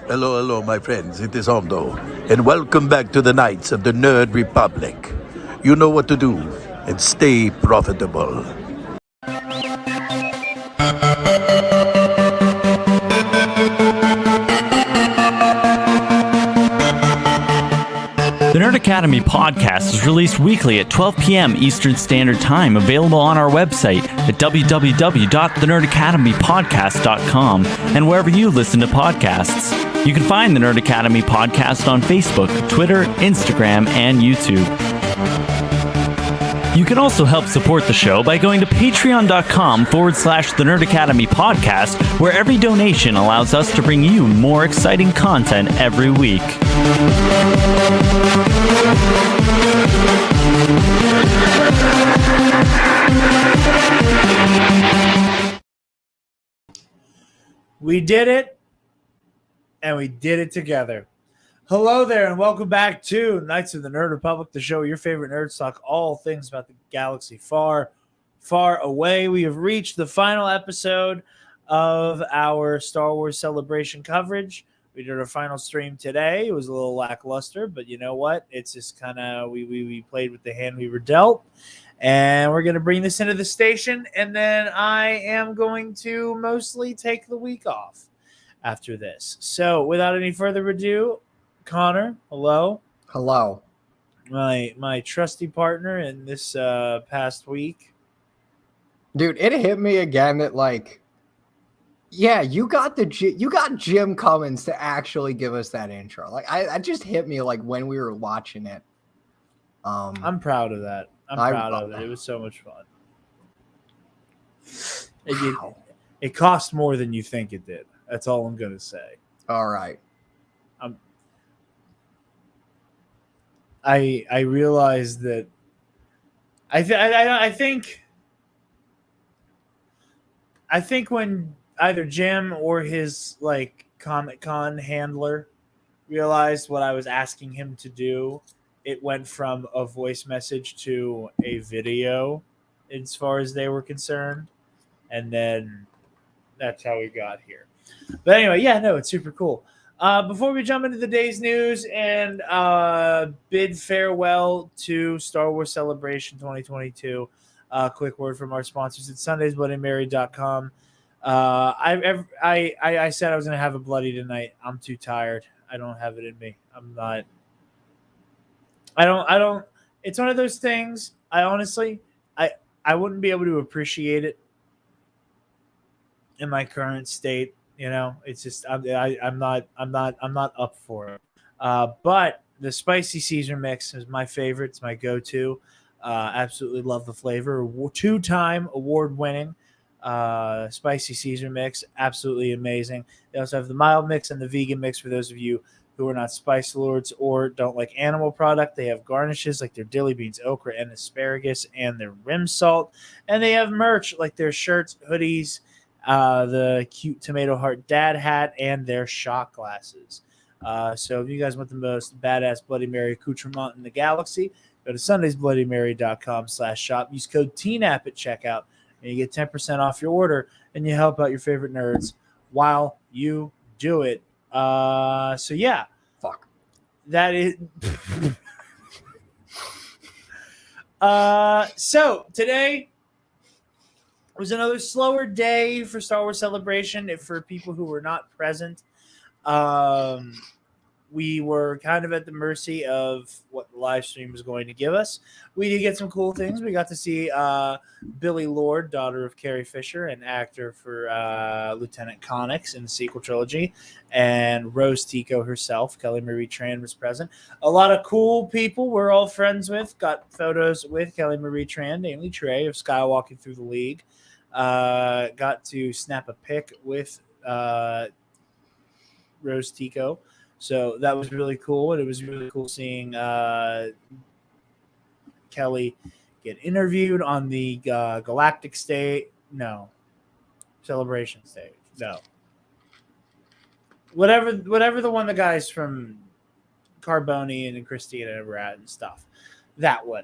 Hello, hello, my friends. It is Aldo, and welcome back to the Knights of the Nerd Republic. You know what to do, and stay profitable. The Nerd Academy podcast is released weekly at 12 p.m. Eastern Standard Time, available on our website at www.thenerdacademypodcast.com and wherever you listen to podcasts. You can find the Nerd Academy podcast on Facebook, Twitter, Instagram, and YouTube. You can also help support the show by going to patreon.com/The Nerd Academy podcast, where every donation allows us to bring you more exciting content every week. We did it, and we did it together. Hello there, and welcome back to Knights of the Nerd Republic, the show where your favorite nerds talk all things about the galaxy far, far away. We have reached the final episode of our Star Wars Celebration coverage. We did our final stream today. It was a little lackluster, but you know what? It's just kind of, we played with the hand we were dealt, and we're going to bring this into the station, and then I am going to mostly take the week off after this. So without any further ado, Connor, hello. Hello. My trusty partner in this past week. Dude, it hit me again that, like, yeah, you got Jim Cummins to actually give us that intro. Like, I just hit me, like, when we were watching it. I'm proud of that. I'm proud of it. It was so much fun. Wow. It cost more than you think it did. That's all I'm going to say. All right. I realized that I think when either Jim or his like Comic-Con handler realized what I was asking him to do, it went from a voice message to a video as far as they were concerned, and then that's how we got here. But anyway, yeah, no, it's super cool. Before we jump into the day's news and bid farewell to Star Wars Celebration 2022, quick word from our sponsors at SundaysBloodyMary.com. I said I was going to have a bloody tonight. I'm too tired. I don't have it in me. I'm not. I don't. It's one of those things. I honestly, I wouldn't be able to appreciate it in my current state. You know, it's just I'm not up for it. But the spicy Caesar mix is my favorite. It's my go-to. Absolutely love the flavor. 2-time award-winning spicy Caesar mix. Absolutely amazing. They also have the mild mix and the vegan mix for those of you who are not spice lords or don't like animal product. They have garnishes like their dilly beans, okra, and asparagus, and their rim salt. And they have merch like their shirts, hoodies, the cute tomato heart dad hat, and their shot glasses. So if you guys want the most badass Bloody Mary accoutrement in the galaxy, go to sundaysbloodymary.com/shop. Use code TNAP at checkout, and you get 10% off your order, and you help out your favorite nerds while you do it. So yeah. Fuck. That is... So today was another slower day for Star Wars Celebration. For people who were not present, we were kind of at the mercy of what the live stream was going to give us. We did get some cool things. We got to see Billie Lourd, daughter of Carrie Fisher, an actor for Lieutenant Connix in the sequel trilogy, and Rose Tico herself, Kelly Marie Tran, was present. A lot of cool people we're all friends with. Got photos with Kelly Marie Tran, namely Trey of Skywalking Through the League. Got to snap a pic with Rose Tico, so that was really cool, and it was really cool seeing Kelly get interviewed on the Galactic Celebration stage. Whatever the one the guys from Carboni and Christina were at and stuff. That one.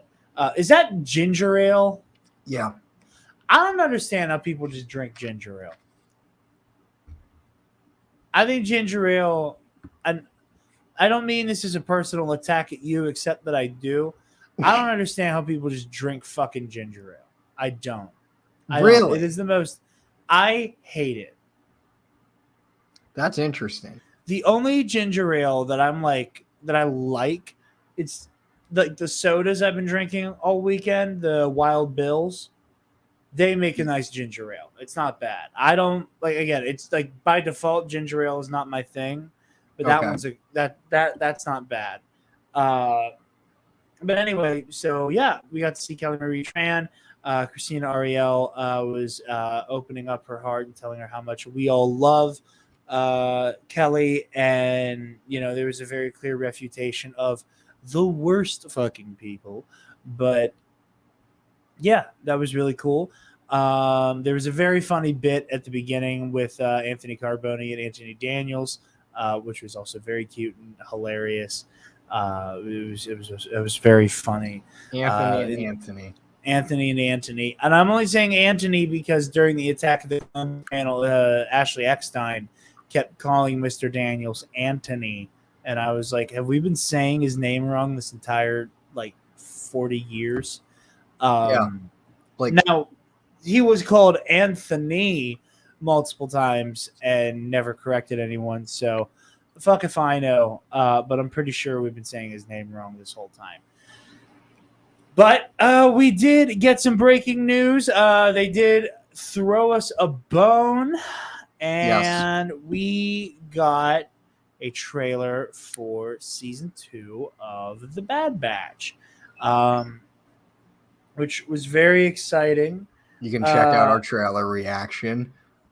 Is that ginger ale? Yeah. I don't understand how people just drink ginger ale. I think ginger ale and I don't mean this as a personal attack at you, except that I do. I don't understand how people just drink fucking ginger ale. I don't. Really? It is the most. I hate it. That's interesting. The only ginger ale that I like, it's like the sodas I've been drinking all weekend, the Wild Bills. They make a nice ginger ale. It's not bad. I don't like again, it's like by default ginger ale is not my thing, but that Okay. one's that's not bad. But anyway, so yeah, we got to see Kelly Marie Tran. Christina Ariel was opening up her heart and telling her how much we all love Kelly, and there was a very clear refutation of the worst fucking people. But yeah, that was really cool. There was a very funny bit at the beginning with Anthony Carboni and Anthony Daniels, which was also very cute and hilarious. It was very funny. Anthony and Anthony. And I'm only saying Anthony because during the Attack of the Clone panel, Ashley Eckstein kept calling Mr. Daniels Anthony. And I was like, have we been saying his name wrong this entire 40 years? Now, he was called Anthony multiple times and never corrected anyone. So fuck if I know. But I'm pretty sure we've been saying his name wrong this whole time. But we did get some breaking news. They did throw us a bone, and we got a trailer for season 2 of The Bad Batch, which was very exciting. You can check out our trailer reaction.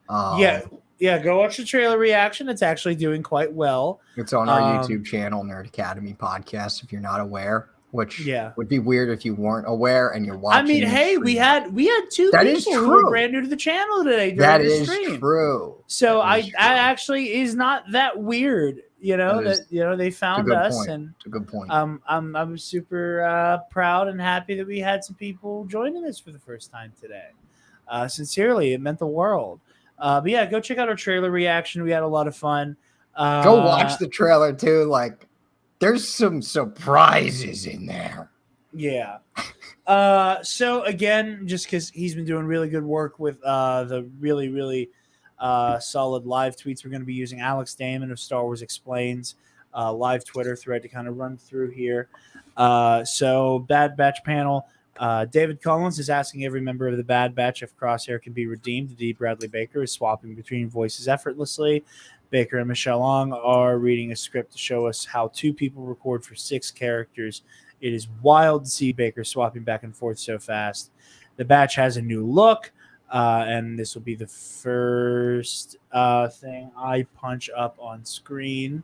Yeah, go watch the trailer reaction. It's actually doing quite well. It's on our YouTube channel, Nerd Academy Podcast, if you're not aware. Which would be weird if you weren't aware and you're watching. I mean, hey, we had 2 people who were brand new to the channel today during the stream. That is true. So I actually is not that weird, that they found us, point. and it's a good point. I'm super proud and happy that we had some people joining us for the first time today. Sincerely, it meant the world. But yeah, go check out our trailer reaction. We had a lot of fun. Go watch the trailer too. There's some surprises in there. Yeah. So again, just because he's been doing really good work with the really, really solid live tweets, we're going to be using Alex Damon of Star Wars Explains live Twitter thread to kind of run through here. So Bad Batch panel. David Collins is asking every member of the Bad Batch if Crosshair can be redeemed. D. Bradley Baker is swapping between voices effortlessly. Baker and Michelle Long are reading a script to show us how 2 people record for 6 characters. It is wild to see Baker swapping back and forth so fast. The Batch has a new look, and this will be the first thing I punch up on screen.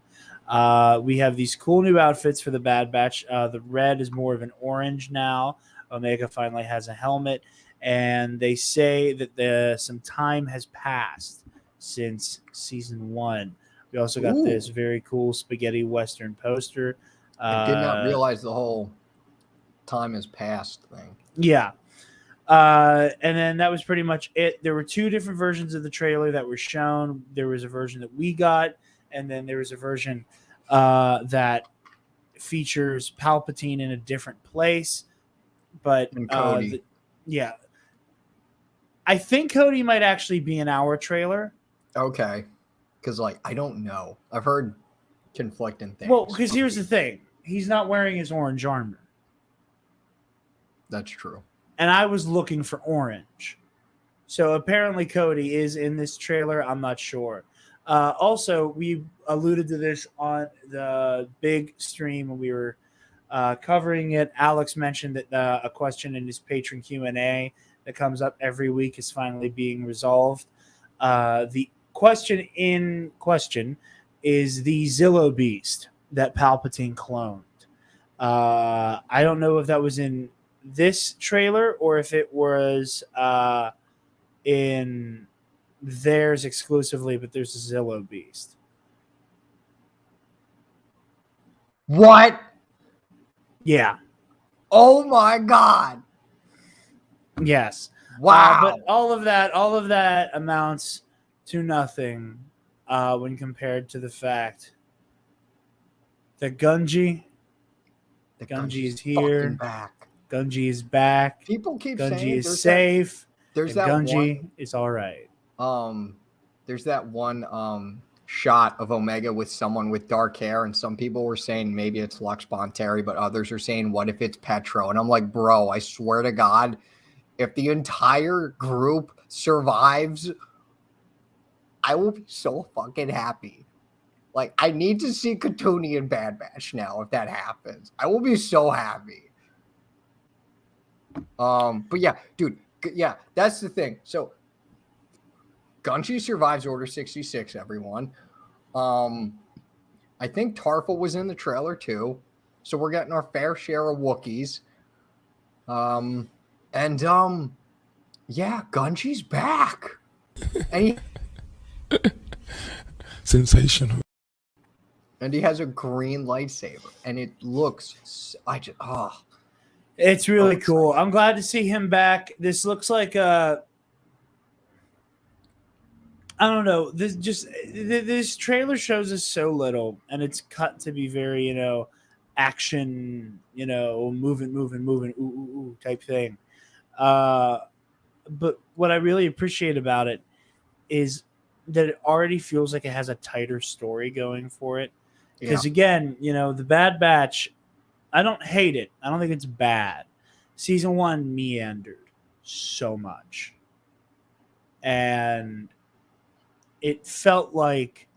We have these cool new outfits for the Bad Batch. The red is more of an orange now. Omega finally has a helmet, and they say that some time has passed since season 1. We also got this very cool spaghetti western poster. I did not realize the whole time has passed thing. Yeah. And then that was pretty much it. There were 2 different versions of the trailer that were shown. There was a version that we got, and then there was a version that features Palpatine in a different place. But Cody. I think Cody might actually be in our trailer. Okay. Because, I don't know. I've heard conflicting things. Well, because here's the thing. He's not wearing his orange armor. That's true. And I was looking for orange. So apparently Cody is in this trailer. I'm not sure. Also, we alluded to this on the big stream when we were covering it. Alex mentioned that a question in his patron Q&A that comes up every week is finally being resolved. The question in question is the Zillow Beast that Palpatine cloned. I don't know if that was in this trailer or if it was in theirs exclusively, but there's a Zillow Beast. What? Yeah. Oh my God. Yes. Wow. But all of that amounts to nothing when compared to the fact The Gunji. The Gunji is fucking here. back. Gunji is back. People keep Gunji saying is safe. There's and that Gunji one. is all right. There's that one shot of Omega with someone with dark hair, and some people were saying maybe it's Lux Bonteri, but others are saying, what if it's Petro? And I'm like, bro, I swear to God, if the entire group survives, I will be so fucking happy. Like, I need to see Katuni and Bad Batch now if that happens. I will be so happy. But yeah, dude, yeah, that's the thing. So Gunji survives Order 66, everyone. I think Tarful was in the trailer too. So we're getting our fair share of Wookiees. Yeah, Gunji's back. And Sensational. he has a green lightsaber, and it looks. It's really Oh, cool. I'm glad to see him back. This looks like I don't know. This trailer shows us so little, and it's cut to be very, action, moving, ooh, ooh, ooh type thing. But what I really appreciate about it is that it already feels like it has a tighter story going for it. Because again, the Bad Batch, I don't hate it. I don't think it's bad. Season 1 meandered so much. And it felt like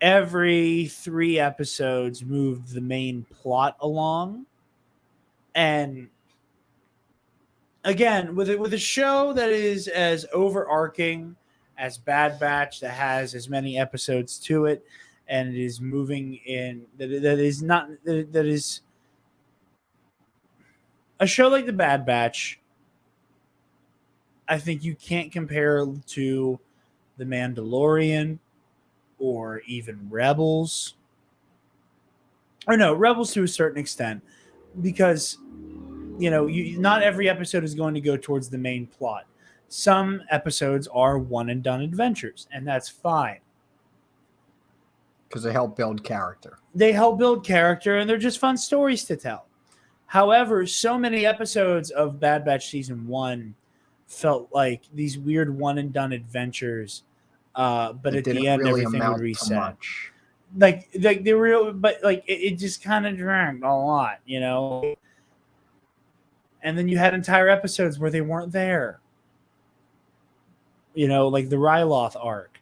every 3 episodes moved the main plot along. And again, with a show that is as overarching as Bad Batch, that has as many episodes to it, and it is moving in that is a show like the Bad Batch. I think you can't compare to The Mandalorian or even Rebels. Or no, Rebels to a certain extent, because not every episode is going to go towards the main plot. Some episodes are one and done adventures, and that's fine. Because they help build character. They help build character, and they're just fun stories to tell. However, so many episodes of Bad Batch Season 1 felt like these weird one and done adventures, but at the end, really everything would reset. much. Like they were, but like it just kind of dragged a lot, And then you had entire episodes where they weren't there. Like the Ryloth arc.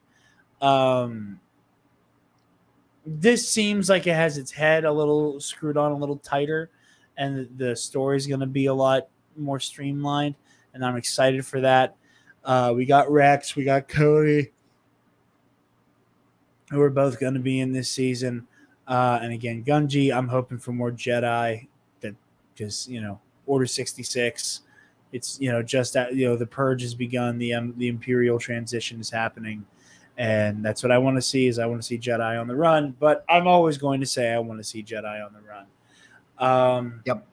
This seems like it has its head a little screwed on, a little tighter, and the story is going to be a lot more streamlined, and I'm excited for that. We got Rex, we got Cody, who are both going to be in this season. And again, Gunji, I'm hoping for more Jedi, because Order 66. It's just that the purge has begun, the Imperial transition is happening, and that's what I want to see. Is I want to see Jedi on the run, but I'm always going to say I want to see Jedi on the run. Yep.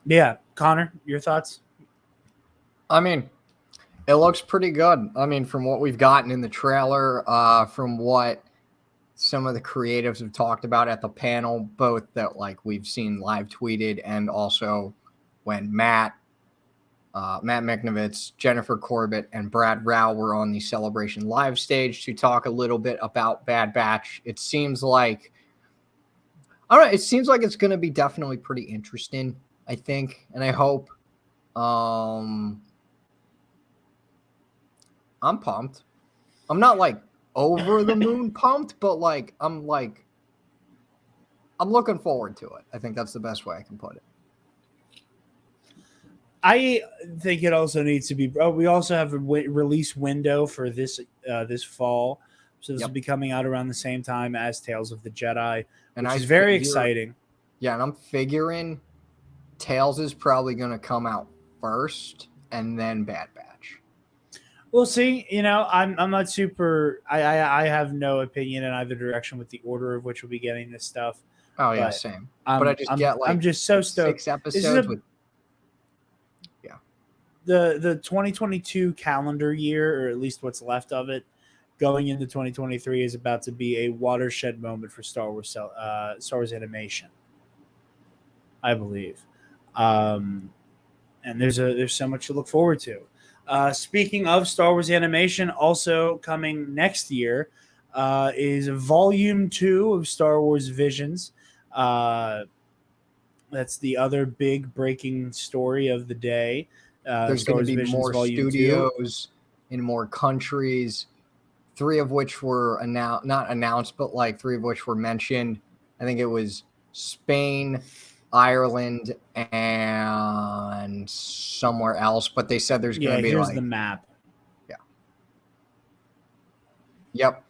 Yeah, Connor, your thoughts? I mean, it looks pretty good. I mean, from what we've gotten in the trailer, from what some of the creatives have talked about at the panel, both that we've seen live tweeted, and also when Matt Miknovitz, Jennifer Corbett, and Brad Rao were on the Celebration live stage to talk a little bit about Bad Batch. It seems like, I don't know, it seems like it's going to be definitely pretty interesting, I think, and I hope. I'm pumped. I'm not over the moon pumped, but I'm looking forward to it. I think that's the best way I can put it. I think it also needs to be. We also have a release window for this fall, so this will be coming out around the same time as Tales of the Jedi, which is very exciting. Yeah, and I'm figuring Tales is probably going to come out first, and then Bad Batch. We'll see. I'm not super. I have no opinion in either direction with the order of which we'll be getting this stuff. Oh yeah, same. But I'm just so stoked. 6 episodes with. The 2022 calendar year, or at least what's left of it, going into 2023 is about to be a watershed moment for Star Wars animation, I believe. And there's so much to look forward to. Speaking of Star Wars animation, also coming next year is Volume 2 of Star Wars Visions. That's the other big breaking story of the day. There's going to be more studios in more countries, 3 of which were not announced, but like 3 of which were mentioned. I think it was Spain, Ireland, and somewhere else. But they said there's going to be here's the map. Yeah. Yep.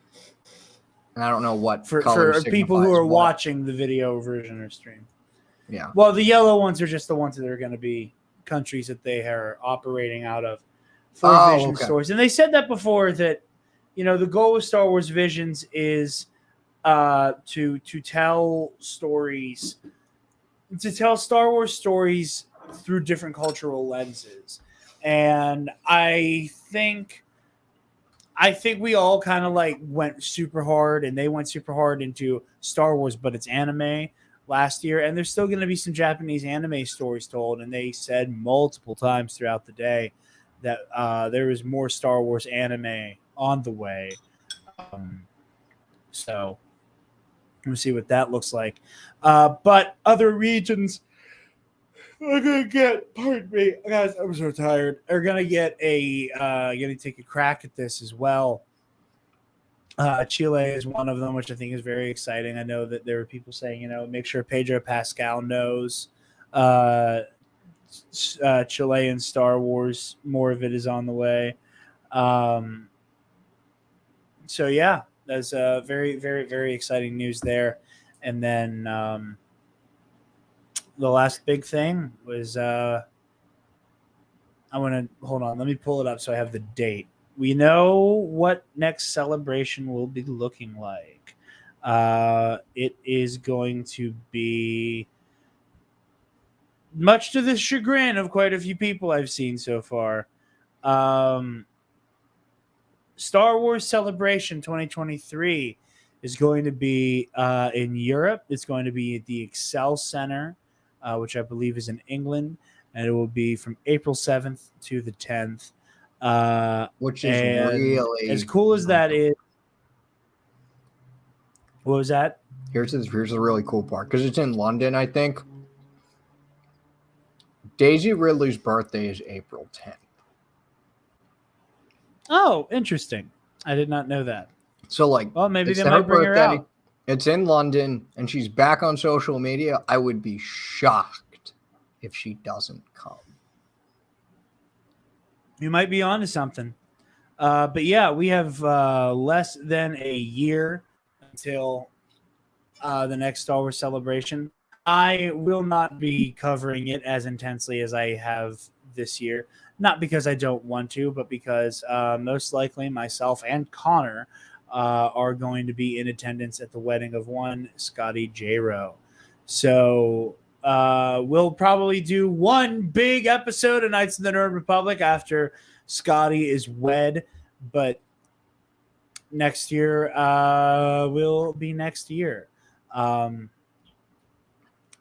And I don't know what for people who are watching the video version or stream. Yeah. Well, the yellow ones are just the ones that are going to be countries that they are operating out of for Vision stores. And they said that before, that, the goal of Star Wars Visions is to tell stories, to tell Star Wars stories through different cultural lenses. And I think we all kind of like went super hard, and they went super hard into Star Wars, but it's anime last year. And there's still going to be some Japanese anime stories told. And they said multiple times throughout the day that there is more Star Wars anime on the way. So we'll see what that looks like. But other regions are going to get, pardon me, guys, I'm so tired, are going to get going to take a crack at this as well. Chile is one of them, which I think is very exciting. I know that there are people saying, make sure Pedro Pascal knows Chilean Star Wars. More of it is on the way. So, yeah, that's very, very, very exciting news there. And then the last big thing was I want to hold on. Let me pull it up so I have the date. We know what next celebration will be looking like. It is going to be, much to the chagrin of quite a few people I've seen so far, Star Wars Celebration 2023 is going to be in Europe. It's going to be at the Excel Center, which I believe is in England, and it will be from April 7th to the 10th. Which is really as cool as that is. What was that? Here's the really cool part, because it's in London, I think. Daisy Ridley's birthday is April 10th. Oh, interesting. I did not know that. So, like, well, maybe they might bring her out. It's in London, and she's back on social media. I would be shocked if she doesn't come. You might be onto something. But yeah, we have less than a year until the next Star Wars Celebration. I will not be covering it as intensely as I have this year. Not because I don't want to, but because most likely myself and Connor are going to be in attendance at the wedding of one Scotty J-Ro. So we'll probably do one big episode of Knights of the Nerd Republic after Scotty is wed, but next year will be next year.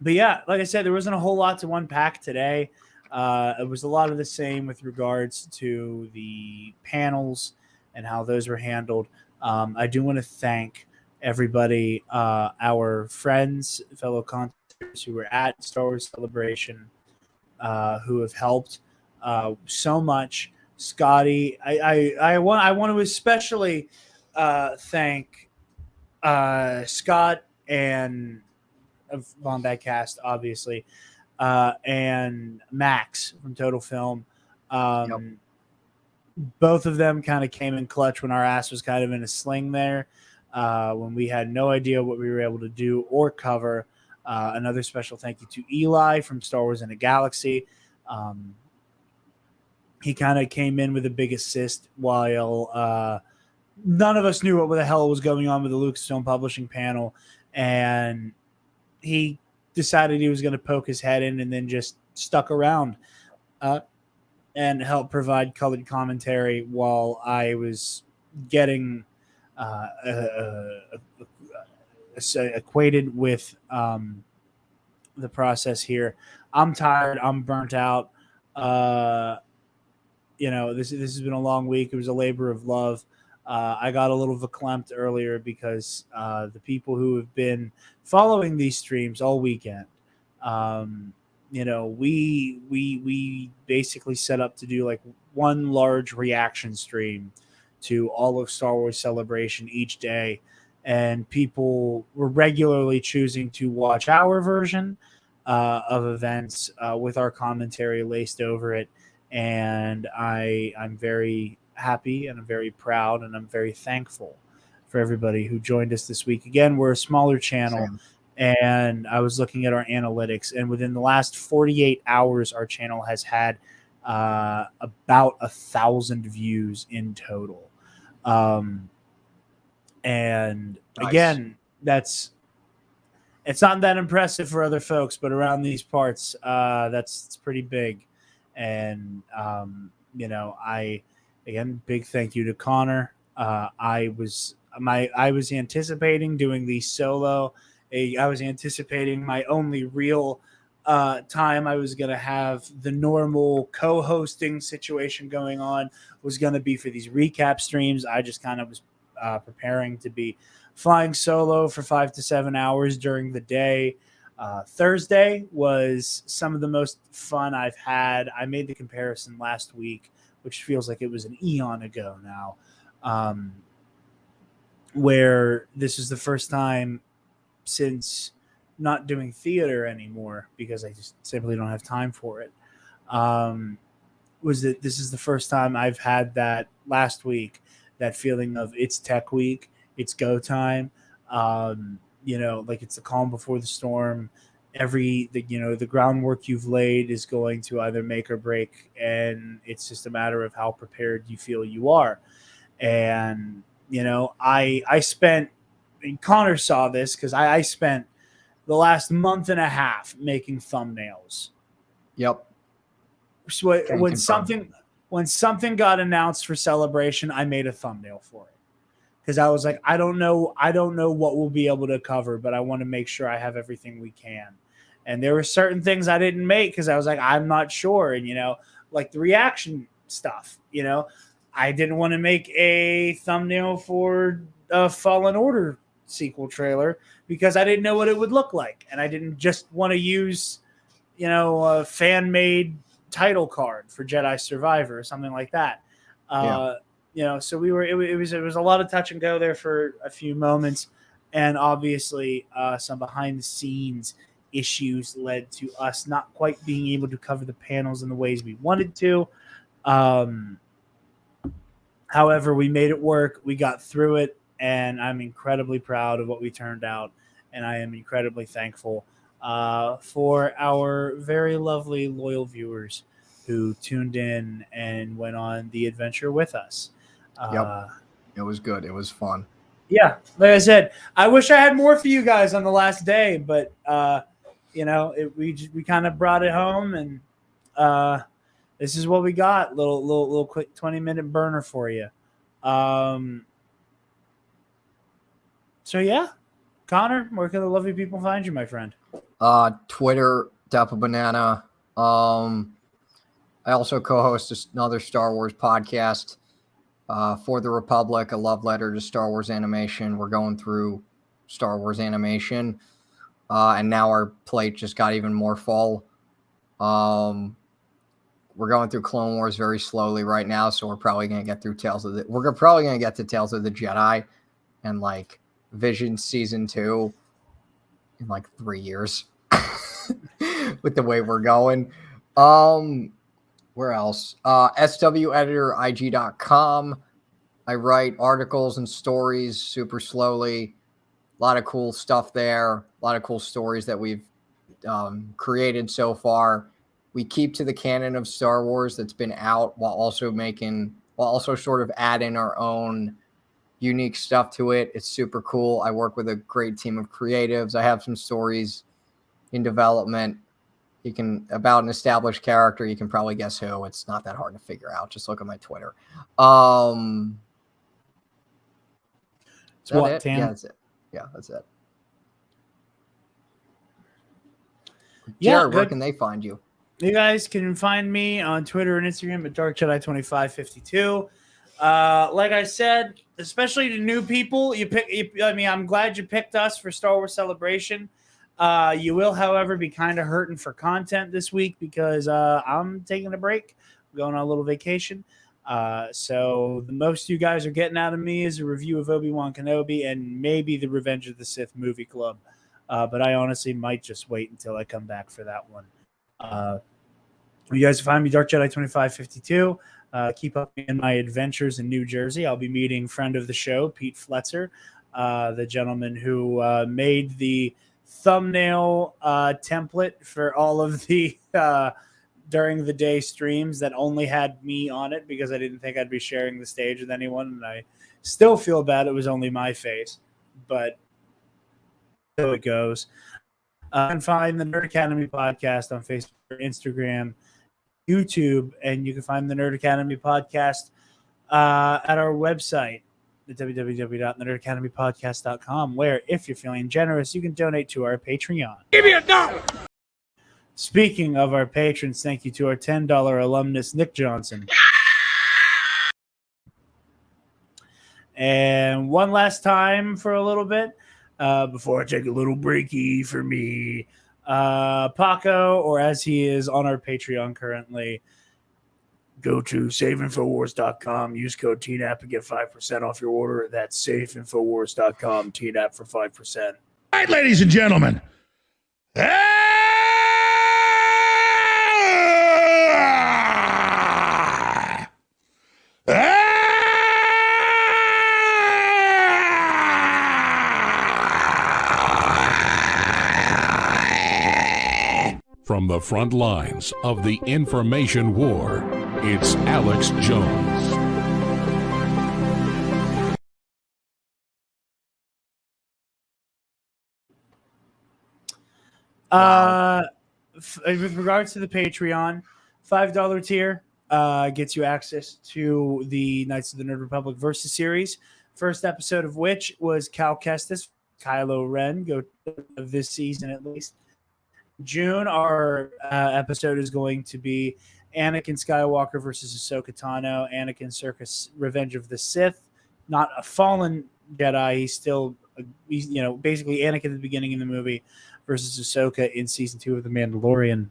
But yeah, like I said, there wasn't a whole lot to unpack today. It was a lot of the same with regards to the panels and how those were handled. I do want to thank everybody, our friends, fellow contestants who were at Star Wars Celebration, who have helped so much. Scotty, I want to especially thank Scott and Von Cast, obviously, and Max from Total Film. Both of them kind of came in clutch when our ass was kind of in a sling there, when we had no idea what we were able to do or cover. Another special thank you to Eli from Star Wars in a Galaxy. He kind of came in with a big assist while none of us knew what the hell was going on with the Lucasfilm Publishing panel, and he decided he was going to poke his head in and then just stuck around and help provide colored commentary while I was getting equated with the process here. I'm tired. I'm burnt out. This has been a long week. It was a labor of love. I got a little verklempt earlier because the people who have been following these streams all weekend, we basically set up to do like one large reaction stream to all of Star Wars Celebration each day, and people were regularly choosing to watch our version of events with our commentary laced over it. And I'm very happy and I'm very proud and I'm very thankful for everybody who joined us this week. Again, we're a smaller channel. Same. And I was looking at our analytics, and within the last 48 hours, our channel has had about 1,000 views in total. And Nice. again, it's not that impressive for other folks, but around these parts, it's pretty big. And big thank you to Connor. I was anticipating doing these solo. I was anticipating my only real time I was going to have the normal co-hosting situation going on was going to be for these recap streams. I just kind of was preparing to be flying solo for 5 to 7 hours during the day. Thursday was some of the most fun I've had. I made the comparison last week, which feels like it was an eon ago now, where this is the first time since not doing theater anymore because I just simply don't have time for it. Was that this is the first time I've had that last week, that feeling of it's tech week, it's go time. Like it's the calm before the storm. The groundwork you've laid is going to either make or break, and it's just a matter of how prepared you feel you are. And I spent, and Connor saw this because I spent the last month and a half making thumbnails. Yep. So when something got announced for Celebration, I made a thumbnail for it because I was like, I don't know what we'll be able to cover, but I want to make sure I have everything we can. And there were certain things I didn't make because I was like, I'm not sure. And like the reaction stuff. I didn't want to make a thumbnail for a Fallen Order sequel trailer because I didn't know what it would look like, and I didn't just want to use a fan-made title card for Jedi Survivor or something like that. So it was a lot of touch and go there for a few moments, and obviously some behind the scenes issues led to us not quite being able to cover the panels in the ways we wanted to. However, we made it work. We got through it, and I'm incredibly proud of what we turned out, and I am incredibly thankful for our very lovely, loyal viewers who tuned in and went on the adventure with us. Yep. It was good. It was fun. Yeah, like I said, I wish I had more for you guys on the last day, but we kind of brought it home, and this is what we got. Little quick 20-minute burner for you. So yeah, Connor, where can the lovely people find you, my friend? Twitter, Dapple Banana. I also co-host another Star Wars podcast, For the Republic, a love letter to Star Wars animation. We're going through Star Wars animation, and now our plate just got even more full. We're going through Clone Wars very slowly right now, so we're probably going to get through we're probably going to get to Tales of the Jedi and like Vision Season 2 in like 3 years with the way we're going. Where else? sweditor.ig.com. I write articles and stories super slowly. A lot of cool stuff there. A lot of cool stories that we've created so far. We keep to the canon of Star Wars that's been out while also sort of add in our own unique stuff to it. It's super cool. I work with a great team of creatives. I have some stories in development. About an established character, you can probably guess who. It's not that hard to figure out. Just look at my Twitter. It's what, it? Tam? Yeah, that's it. Yeah, that's it. Yeah, Jared, where good. can they find you? You guys can find me on Twitter and Instagram at DarkJedi2552. Like I said, especially to new people, I'm glad you picked us for Star Wars Celebration. You will, however, be kind of hurting for content this week because I'm taking a break, going on a little vacation. So the most you guys are getting out of me is a review of Obi-Wan Kenobi and maybe the Revenge of the Sith movie club. But I honestly might just wait until I come back for that one. You guys can find me Dark Jedi 2552. Keep up in my adventures in New Jersey. I'll be meeting friend of the show, Pete Fletzer, the gentleman who made the thumbnail template for all of the during the day streams that only had me on it because I didn't think I'd be sharing the stage with anyone, and I still feel bad it was only my face, but so it goes. You can find the Nerd Academy podcast on Facebook, Instagram, YouTube, and you can find the Nerd Academy podcast at our website, www.nerdacademypodcast.com, where if you're feeling generous, you can donate to our Patreon. Give me $1. Speaking of our patrons, thank you to our $10 alumnus, Nick Johnson. And one last time for a little bit, before I take a little breaky for me, Paco, or as he is on our Patreon currently, go to safeinfowars.com, use code TNAP and get 5% off your order. That's safeinfowars.com, TNAP for 5%. All right, ladies and gentlemen. From the front lines of the information war, it's Alex Jones. With regards to the Patreon, $5 tier gets you access to the Knights of the Nerd Republic Versus series. First episode of which was Cal Kestis, Kylo Ren, go this season at least. June, our episode is going to be Anakin Skywalker versus Ahsoka Tano, Anakin Circus Revenge of the Sith. Not a fallen Jedi. He's still, basically Anakin at the beginning of the movie versus Ahsoka in season 2 of The Mandalorian.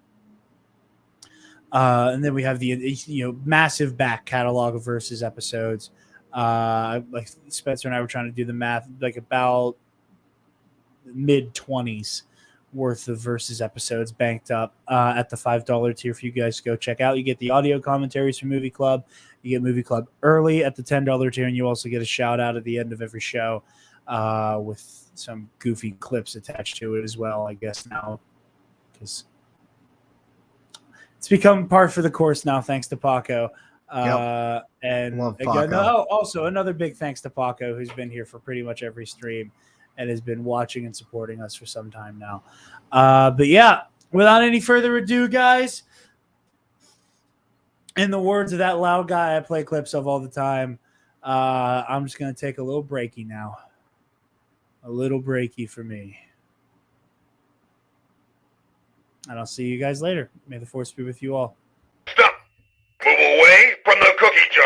And then we have the massive back catalog of versus episodes. Like Spencer and I were trying to do the math, like about mid-20s worth of versus episodes banked up at the $5 tier for you guys to go check out. You get the audio commentaries from Movie Club. You get Movie Club early at the $10 tier, and you also get a shout out at the end of every show with some goofy clips attached to it as well, I guess now, because it's become par for the course now, thanks to Paco. And Love again, Paco. also another big thanks to Paco, who's been here for pretty much every stream and has been watching and supporting us for some time now. But yeah, without any further ado, guys, in the words of that loud guy I play clips of all the time, I'm just going to take a little breaky now. A little breaky for me. And I'll see you guys later. May the force be with you all. Stop. Move away from the cookie jar.